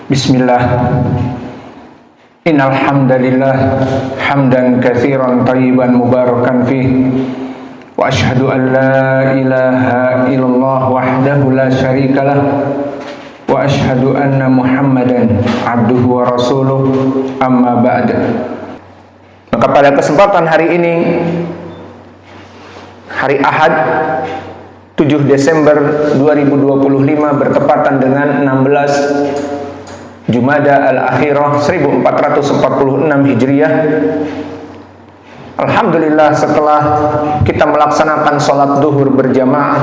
Bismillah. Innal hamdalillah hamdan katsiran thayyiban mubarakan fih. Wa asyhadu an la ilaha illallah wahdahu la syarikalah. Wa asyhadu anna Muhammadan abduhu wa rasuluh. Amma ba'd. Maka pada kesempatan hari ini, hari Ahad 7 Desember 2025 bertepatan dengan 16 Jumada al-Akhirah 1446 Hijriah. Alhamdulillah, setelah kita melaksanakan sholat duhur berjamaah,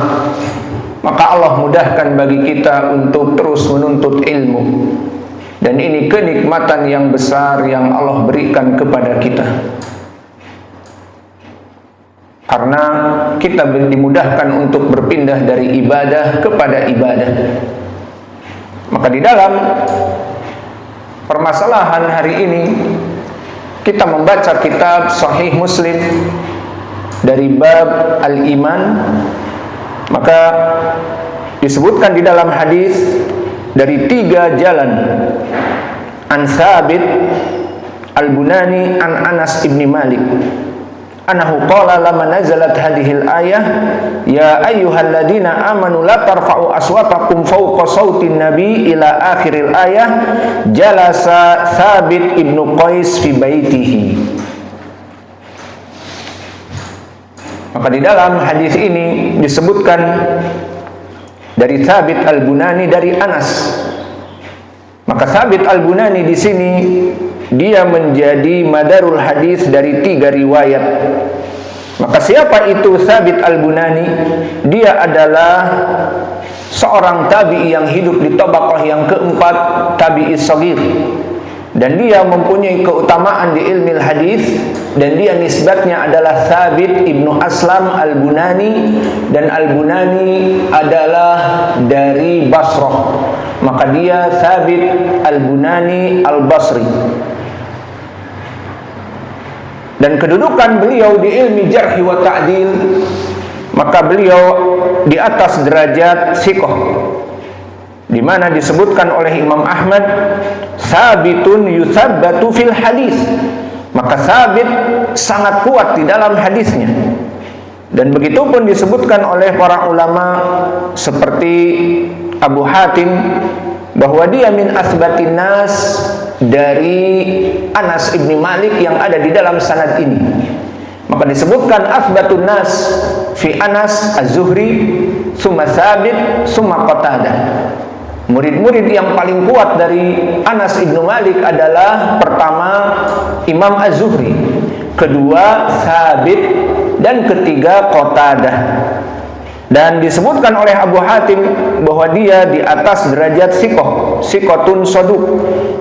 maka Allah mudahkan bagi kita untuk terus menuntut ilmu. Dan ini kenikmatan yang besar yang Allah berikan kepada kita, karena kita dimudahkan untuk berpindah dari ibadah kepada ibadah. Maka di dalam permasalahan hari ini kita membaca kitab Sahih Muslim dari bab al-iman. Maka disebutkan di dalam hadis dari 3 jalan, an Thabit al-Bunani an Anas ibn Malik annahu qala lama nazalat hadhil ayah ya ayyuhalladzina amanu la tarfa'u aswatakum fawqa sautin nabi ila akhiril ayah jalasa Thabit ibnu Qais fi baitihi. Maka di dalam hadis ini disebutkan dari Thabit al-Bunani dari Anas. Maka Thabit al-Bunani di sini dia menjadi madarul hadis dari 3 riwayat. Maka siapa itu Thabit al-Bunani? Dia adalah seorang tabi'i yang hidup di tabaqah yang keempat, tabi'i shaghir. Dan dia mempunyai keutamaan di ilmu hadis, dan dia nisbatnya adalah Thabit ibnu Aslam al-Bunani, dan al-Bunani adalah dari Basrah. Maka dia Thabit al-Bunani al-Basri. Dan kedudukan beliau di ilmi jarh wa ta'dil, maka beliau di atas derajat thiqah, di mana disebutkan oleh Imam Ahmad, Thabitun yuthabbatu fil hadis. Maka Thabit sangat kuat di dalam hadisnya. Dan begitu pun disebutkan oleh para ulama seperti Abu Hatim, bahwa dia min asbatin nas, dari Anas ibn Malik yang ada di dalam sanad ini. Maka disebutkan asbatun nas fi Anas az-Zuhri summa Thabit summa Qatadah. Murid-murid yang paling kuat dari Anas ibn Malik adalah pertama Imam az-Zuhri, kedua Thabit, dan ketiga Qatadah. Dan disebutkan oleh Abu Hatim bahwa dia di atas derajat thiqah, thiqatun saduq.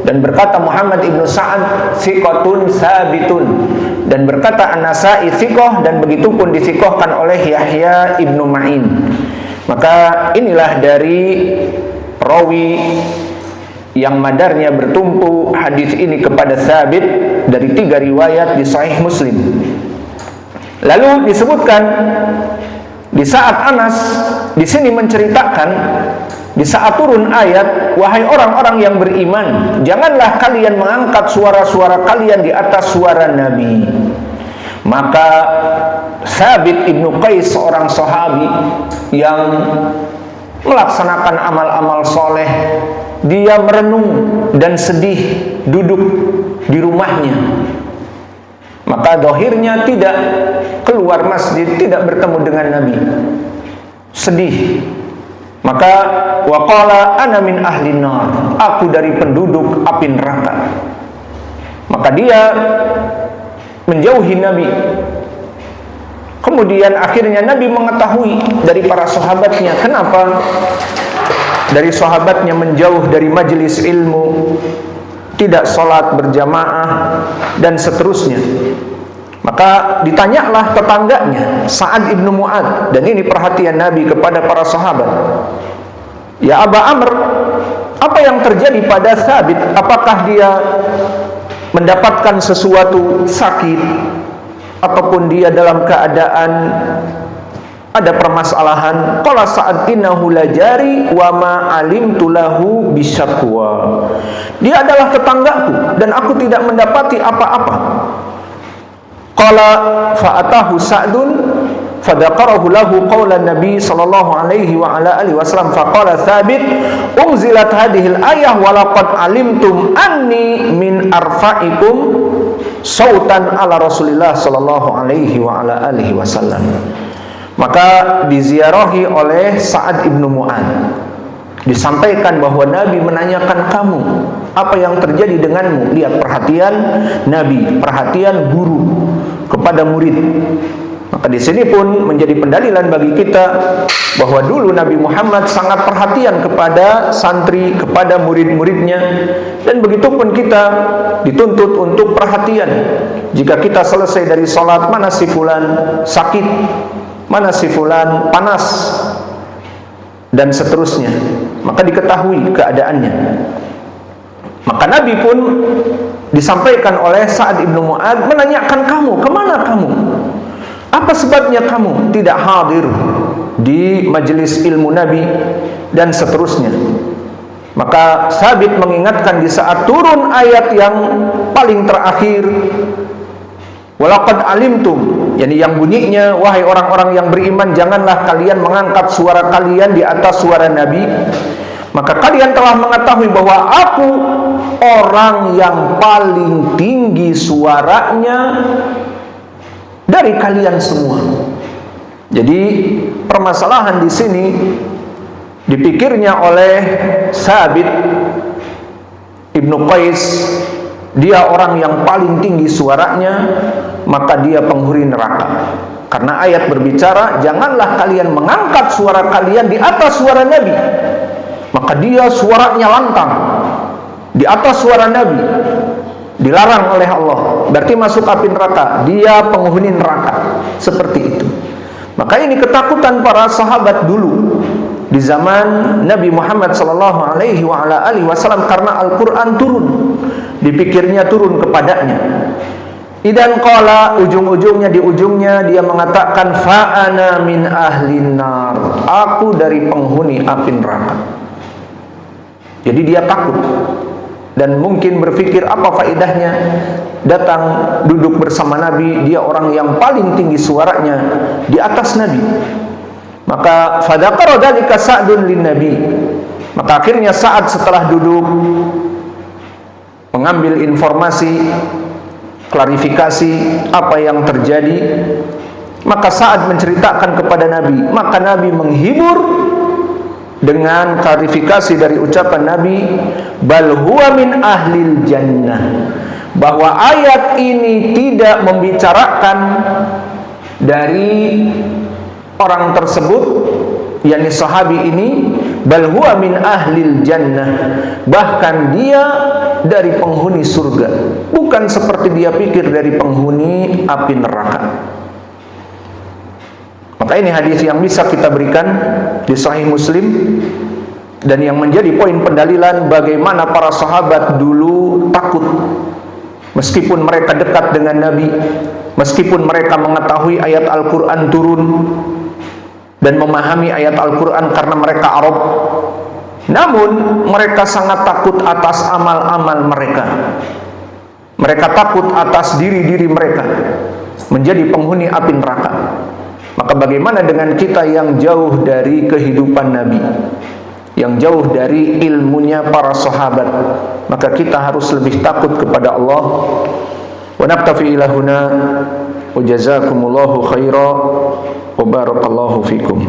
Dan berkata Muhammad ibnu Sa'ad, thiqatun sabitun. Dan berkata An-Nasa'i thiqah, dan begitu pun dithiqahkan oleh Yahya ibnu Ma'in. Maka inilah dari rawi yang madarnya bertumpu hadis ini kepada Thabit dari 3 riwayat di Sahih Muslim. Lalu disebutkan di saat Anas di sini menceritakan, di saat turun ayat, wahai orang-orang yang beriman, janganlah kalian mengangkat suara-suara kalian di atas suara Nabi. Maka Thabit ibnu Qais, seorang sahabi yang melaksanakan amal-amal soleh, dia merenung dan sedih duduk di rumahnya. Maka dohirnya tidak keluar masjid, tidak bertemu dengan Nabi, sedih. Maka waqala ana min ahli nar, aku dari penduduk api neraka. Maka dia menjauhi Nabi. Kemudian akhirnya Nabi mengetahui dari para sahabatnya kenapa dari sahabatnya menjauh dari majelis ilmu, tidak sholat berjamaah, dan seterusnya. Maka ditanyalah tetangganya Sa'ad ibnu Mu'ad, dan ini perhatian Nabi kepada para sahabat. Ya Aba Amr, apa yang terjadi pada Thabit? Apakah dia mendapatkan sesuatu sakit, ataupun dia dalam keadaan ada permasalahan. Qala Sa'ad innahu lajari wa ma alimtu lahu bisyakwa. Dia adalah tetanggaku dan aku tidak mendapati apa-apa. Qala fa'atahu Sa'dun fadaqarahu lahu qawlan Nabi sallallahu alaihi wa ala alihi wasallam faqala Thabit unzilat hadhil ayah wa laqad alimtum anni min arfa'ikum sautan ala Rasulillah sallallahu alaihi wa ala alihi wasallam. Maka diziarahi oleh Sa'ad ibnu Mu'adz, disampaikan bahwa Nabi menanyakan kamu, apa yang terjadi denganmu. Lihat perhatian Nabi, perhatian guru kepada murid. Maka di sini pun menjadi pendalilan bagi kita bahwa dulu Nabi Muhammad sangat perhatian kepada santri, kepada murid-muridnya, dan begitu pun kita dituntut untuk perhatian. Jika kita selesai dari sholat, mana si fulan sakit, mana si fulan panas, dan seterusnya, maka diketahui keadaannya. Maka Nabi pun disampaikan oleh Sa'ad ibnu Mu'adz menanyakan kamu, kemana kamu? Apa sebabnya kamu tidak hadir di majelis ilmu Nabi dan seterusnya? Maka Sabit mengingatkan di saat turun ayat yang paling terakhir, walaqad alimtum, yakni yang bunyinya, wahai orang-orang yang beriman, janganlah kalian mengangkat suara kalian di atas suara Nabi. Maka kalian telah mengetahui bahwa aku orang yang paling tinggi suaranya dari kalian semua. Jadi permasalahan di sini dipikirnya oleh Sabit ibnu Qais, dia orang yang paling tinggi suaranya, maka dia penghuni neraka. Karena ayat berbicara, janganlah kalian mengangkat suara kalian di atas suara Nabi. Maka dia suaranya lantang di atas suara Nabi, dilarang oleh Allah, berarti masuk api neraka, dia penghuni neraka. Seperti itu. Maka ini ketakutan para sahabat dulu di zaman Nabi Muhammad sallallahu alaihi wa ala alihi wasallam, karena Al-Qur'an turun, dipikirnya turun kepadanya. Idan qala, ujung-ujungnya, di ujungnya dia mengatakan fa'ana min ahlin nar, aku dari penghuni api neraka. Jadi dia takut dan mungkin berpikir apa faedahnya datang duduk bersama Nabi, dia orang yang paling tinggi suaranya di atas Nabi. Maka fadaqara dzalika Sa'dun lin Nabi. Maka akhirnya Sa'ad setelah duduk mengambil informasi, klarifikasi apa yang terjadi, maka Sa'ad menceritakan kepada Nabi. Maka Nabi menghibur dengan klarifikasi dari ucapan Nabi, bal huwa min ahlil jannah, bahwa ayat ini tidak membicarakan dari orang tersebut, yakni sahabi ini, bal huwa min ahlil jannah, bahkan dia dari penghuni surga, bukan seperti dia pikir dari penghuni api neraka. Maka ini hadis yang bisa kita berikan di Sahih Muslim, dan yang menjadi poin pendalilan bagaimana para sahabat dulu takut, meskipun mereka dekat dengan Nabi, meskipun mereka mengetahui ayat Al-Quran turun dan memahami ayat Al-Quran karena mereka Arab, namun mereka sangat takut atas amal-amal mereka. Mereka takut atas diri-diri mereka menjadi penghuni api neraka. Maka bagaimana dengan kita yang jauh dari kehidupan Nabi, yang jauh dari ilmunya para sahabat? Maka kita harus lebih takut kepada Allah. Wa naktafi ila huna wa jazakumullahu khaira wa barakallahu fikum.